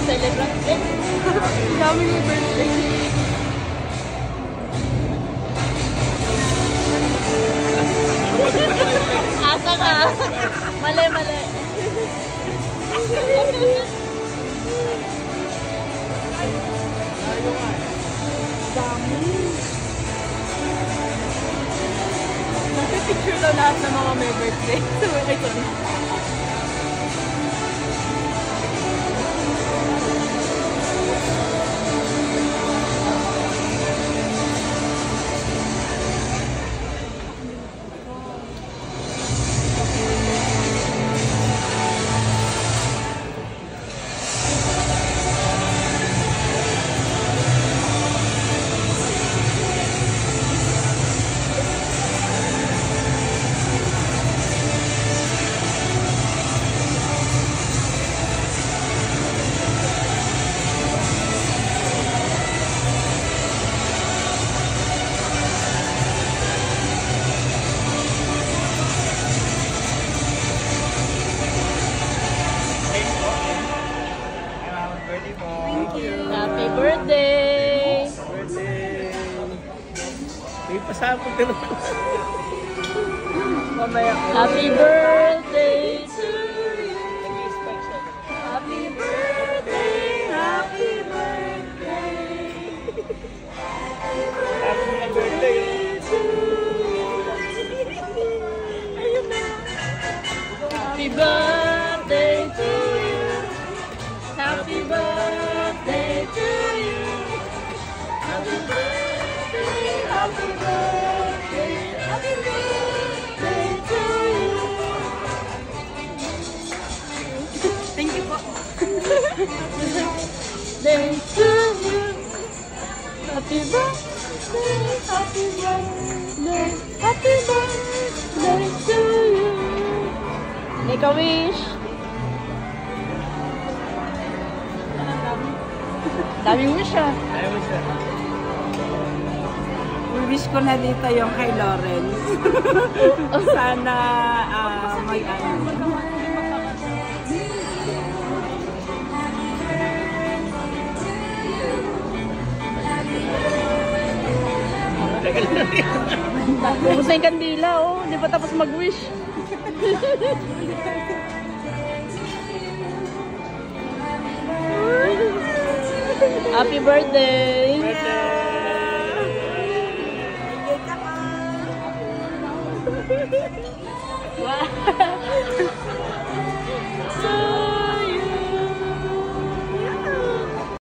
celebrant din. Dami mo birthday. Asa ka? Mali, mali. Dami. Nagpipicture daw lahat ng mga may birthday. Ito na. Happy birthday! Birthday! May pasapot din ako. Mamaya. Happy birthday to you! Happy birthday! Happy birthday! Happy birthday! Ayun na! Happy birthday to you! Happy birthday to you! Happy birthday! Happy birthday! Happy birthday to you! Thank you po. Day to you! Happy birthday! Happy birthday! Happy birthday to you! Make a wish! Daming wish ah! Ayaw mo siya. Wish ko na dito yung kay Lawrence. Sana may ano. Tagal na rin. Ubus na yung kandila oh! Hindi pa tapos mag-wish! Happy birthday! Wow!